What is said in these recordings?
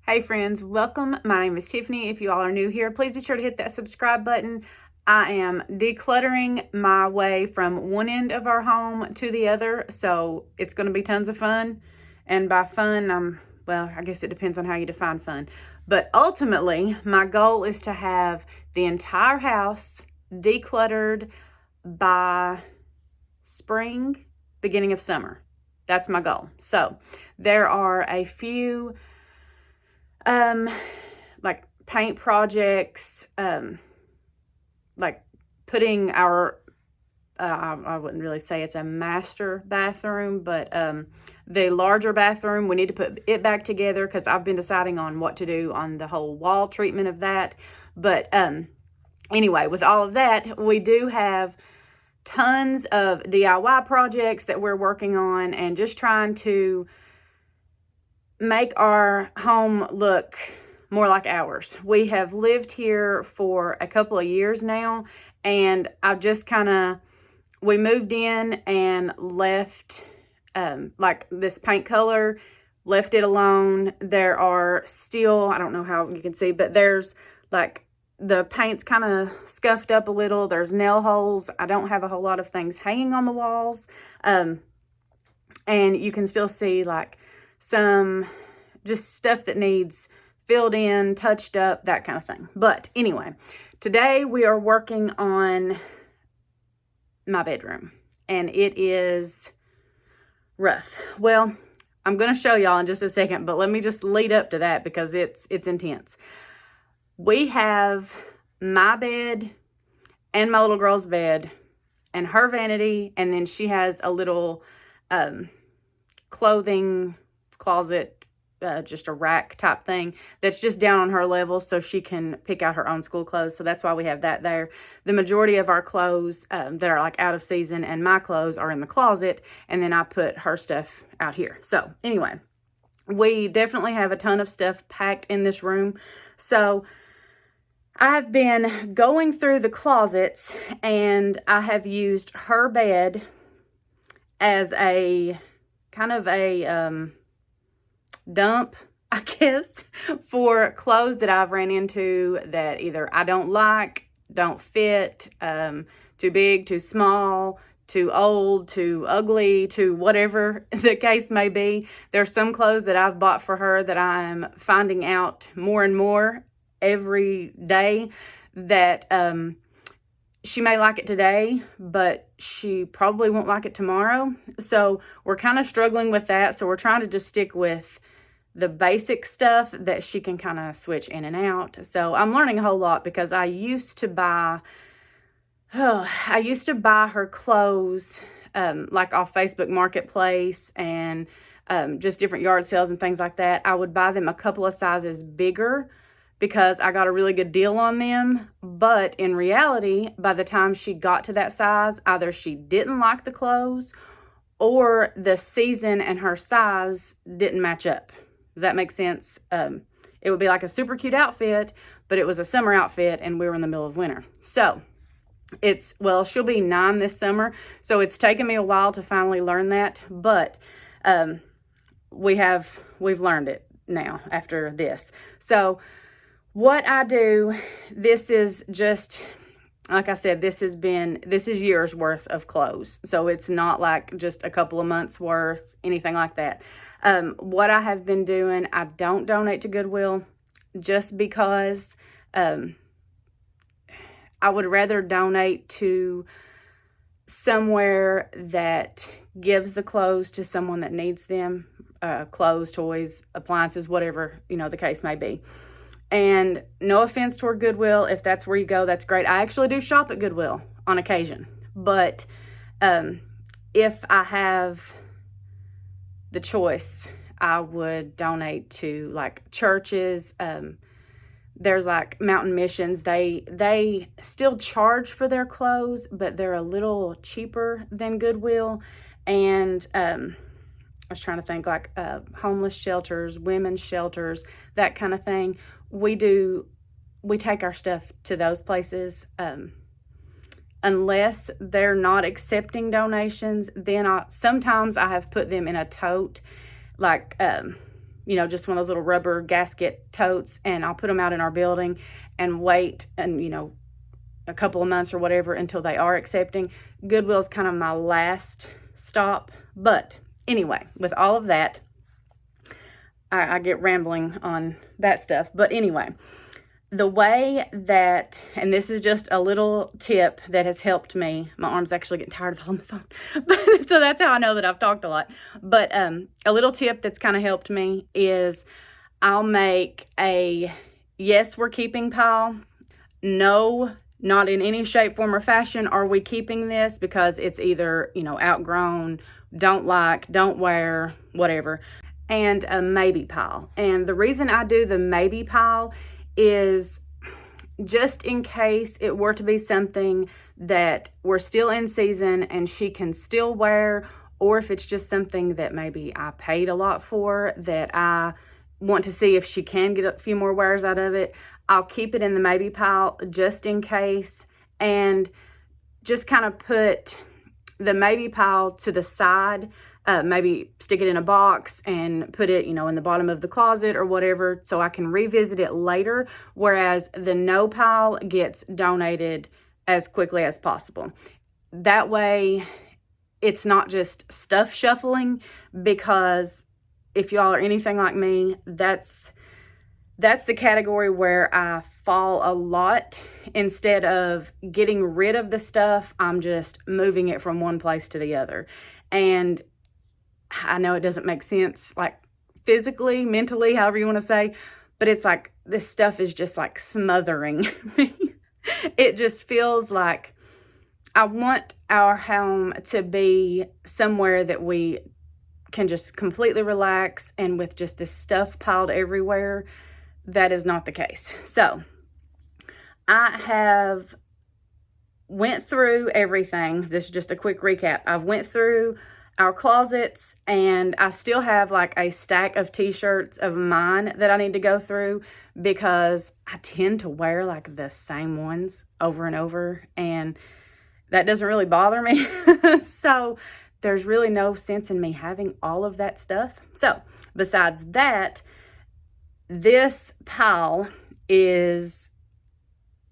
Hey friends, welcome. My name is Tiffany. If you all are new here, please be sure to hit that subscribe button. I am decluttering my way from one end of our home to the other, so it's going to be tons of fun. And by fun, well, I guess it depends on how you define fun. But ultimately, my goal is to have the entire house decluttered by spring, beginning of summer. That's my goal. So there are a few like paint projects, like putting our, I wouldn't really say it's a master bathroom, but the larger bathroom, we need to put it back together because I've been deciding on what to do on the whole wall treatment of that. But anyway, with all of that, we do have tons of DIY projects that we're working on and just trying to make our home look more like ours. We have lived here for a couple of years now, and I've just we moved in and left like this paint color, left it alone. There are still, I don't know how you can see, but there's like the paint's kind of scuffed up a little. There's nail holes. I don't have a whole lot of things hanging on the walls. And you can still see like some just stuff that needs filled in, touched up, that kind of thing. But anyway, today we are working on my bedroom, and it is rough. Well, I'm going to show y'all in just a second, but let me just lead up to that because it's intense. We have my bed and my little girl's bed and her vanity, and then she has a little clothing closet, just a rack type thing that's just down on her level so she can pick out her own school clothes. So that's why we have that there. The majority of our clothes that are like out of season and my clothes are in the closet, and then I put her stuff out here. So anyway, we definitely have a ton of stuff packed in this room. So I've been going through the closets, and I have used her bed as a kind of a dump, I guess, for clothes that I've ran into that either I don't like, don't fit, too big, too small, too old, too ugly, too whatever the case may be. There's some clothes that I've bought for her that I'm finding out more and more every day that she may like it today, but she probably won't like it tomorrow. So we're kind of struggling with that. So we're trying to just stick with the basic stuff that she can kind of switch in and out. So I'm learning a whole lot because I used to buy her clothes like off Facebook Marketplace and just different yard sales and things like that. I would buy them a couple of sizes bigger because I got a really good deal on them. But in reality, by the time she got to that size, either she didn't like the clothes or the season and her size didn't match up. Does that make sense? It would be like a super cute outfit, but it was a summer outfit and we were in the middle of winter. So she'll be 9 this summer. So it's taken me a while to finally learn that, but we've learned it now after this. So what I do, this is just, like I said, this is years worth of clothes. So it's not like just a couple of months worth, anything like that. What I have been doing, I don't donate to Goodwill just because I would rather donate to somewhere that gives the clothes to someone that needs them, clothes, toys, appliances, whatever, the case may be. And no offense toward Goodwill, if that's where you go, that's great. I actually do shop at Goodwill on occasion, but if I have the choice, I would donate to like churches. There's like Mountain Missions. They still charge for their clothes, but they're a little cheaper than Goodwill. And I was trying to think like homeless shelters, women's shelters, that kind of thing. We take our stuff to those places. Unless they're not accepting donations, then sometimes I have put them in a tote, like just one of those little rubber gasket totes, and I'll put them out in our building and wait, and a couple of months or whatever until they are accepting. Goodwill's kind of my last stop. But anyway, with all of that, I get rambling on that stuff. But anyway, the way that, and this is just a little tip that has helped me. My arm's actually getting tired of holding the phone. So that's how I know that I've talked a lot. But a little tip that's kind of helped me is I'll make a yes, we're keeping pile. No, not in any shape, form, or fashion are we keeping this, because it's either, outgrown, don't like, don't wear, whatever, and a maybe pile. And the reason I do the maybe pile is just in case it were to be something that we're still in season and she can still wear, or if it's just something that maybe I paid a lot for that I want to see if she can get a few more wears out of it. I'll keep it in the maybe pile just in case, and just kind of put the maybe pile to the side, maybe stick it in a box and put it, in the bottom of the closet or whatever, so I can revisit it later, whereas the no pile gets donated as quickly as possible. That way, it's not just stuff shuffling, because if y'all are anything like me, that's the category where I fall a lot. Instead of getting rid of the stuff, I'm just moving it from one place to the other. And I know it doesn't make sense, like physically, mentally, however you want to say, but it's like this stuff is just like smothering me. It just feels like I want our home to be somewhere that we can just completely relax, and with just this stuff piled everywhere, that is not the case. So I have went through everything. This is just a quick recap. I've went through our closets, and I still have like a stack of t-shirts of mine that I need to go through, because I tend to wear like the same ones over and over, and that doesn't really bother me. So there's really no sense in me having all of that stuff. So besides that, this pile is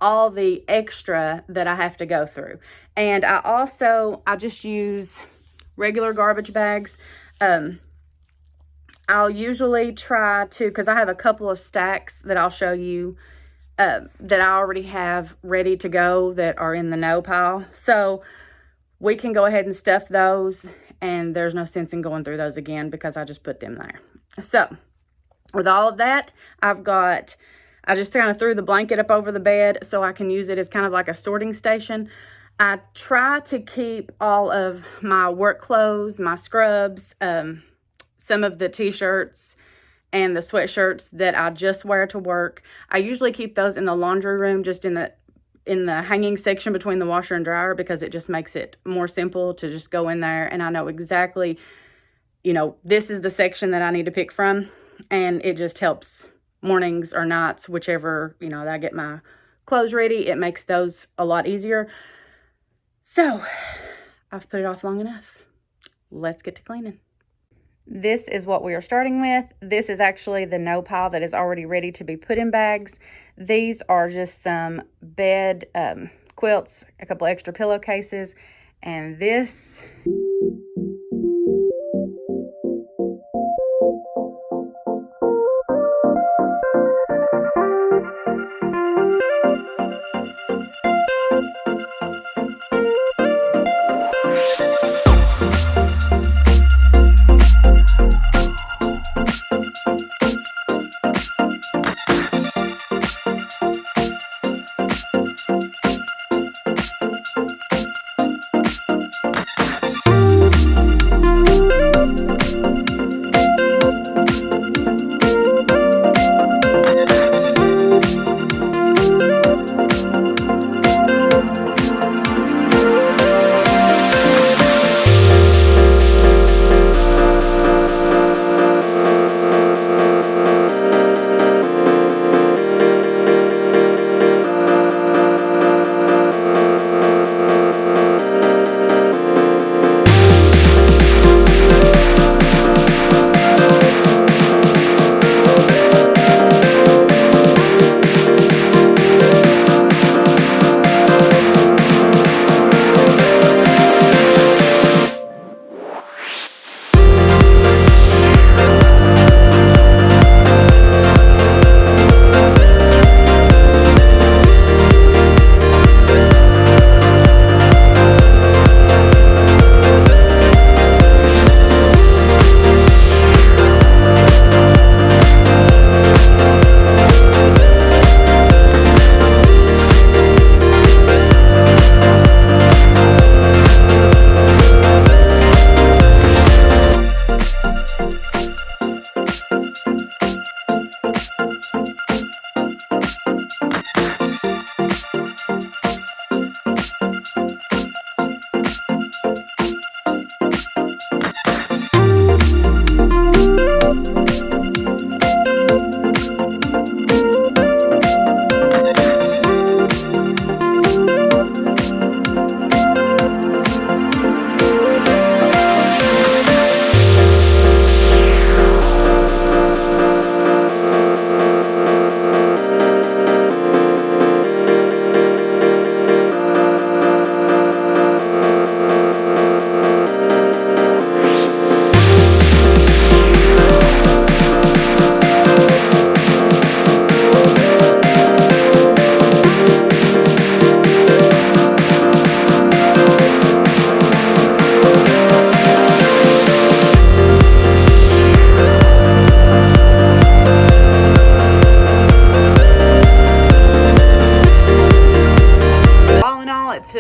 all the extra that I have to go through. And I just use regular garbage bags. I'll usually try to, because I have a couple of stacks that I'll show you that I already have ready to go that are in the no pile. So we can go ahead and stuff those, and there's no sense in going through those again because I just put them there. So with all of that, I just kind of threw the blanket up over the bed so I can use it as kind of like a sorting station. I try to keep all of my work clothes, my scrubs, some of the t-shirts and the sweatshirts that I just wear to work. I usually keep those in the laundry room, just in the hanging section between the washer and dryer, because it just makes it more simple to just go in there and I know exactly, this is the section that I need to pick from, and it just helps mornings or nights, whichever, that I get my clothes ready. It makes those a lot easier. So I've put it off long enough. Let's get to cleaning. This is what we are starting with. This is actually the no pile that is already ready to be put in bags. These are just some bed quilts, a couple extra pillowcases, and this.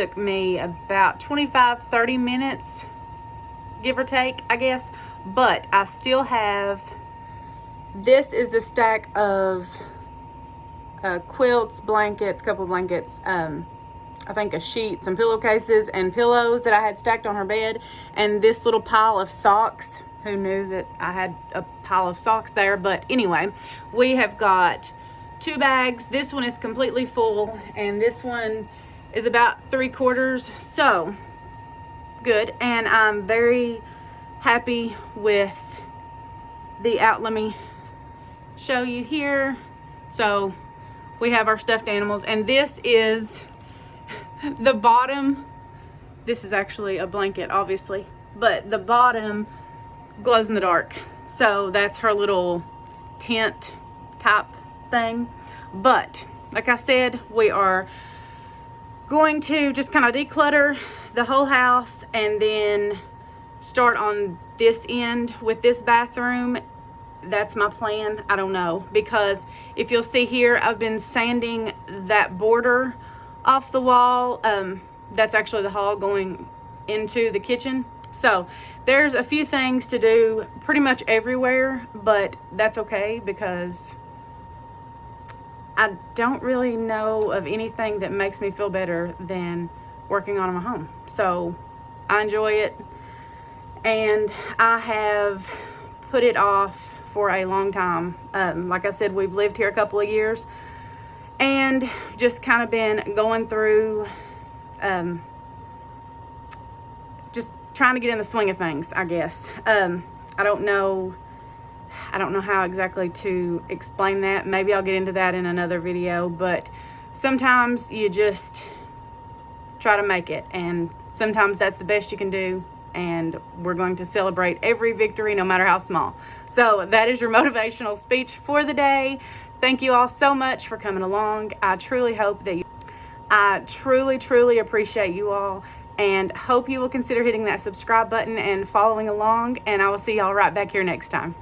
took me about 25-30 minutes, give or take, I guess. But I still have, this is the stack of quilts, blankets, couple blankets, I think a sheet, some pillowcases, and pillows that I had stacked on her bed, and this little pile of socks. Who knew that I had a pile of socks there? But anyway, we have got 2 bags. This one is completely full, and this one is about 3/4. So good, and I'm very happy with the let me show you here. So we have our stuffed animals, and this is the bottom. This is actually a blanket, obviously, but the bottom glows in the dark. So that's her little tent type thing. But like I said, we are going to just kind of declutter the whole house and then start on this end with this bathroom. That's my plan. I don't know, because if you'll see here, I've been sanding that border off the wall. That's actually the hall going into the kitchen. So there's a few things to do pretty much everywhere, but that's okay because I don't really know of anything that makes me feel better than working on my home. So I enjoy it, and I have put it off for a long time. Like I said, we've lived here a couple of years and just kind of been going through just trying to get in the swing of things, I guess. I don't know how exactly to explain that. Maybe I'll get into that in another video, but sometimes you just try to make it, and sometimes that's the best you can do, and we're going to celebrate every victory, no matter how small. So that is your motivational speech for the day. Thank you all so much for coming along. I truly hope that I truly appreciate you all, and hope you will consider hitting that subscribe button and following along, and I will see y'all right back here next time.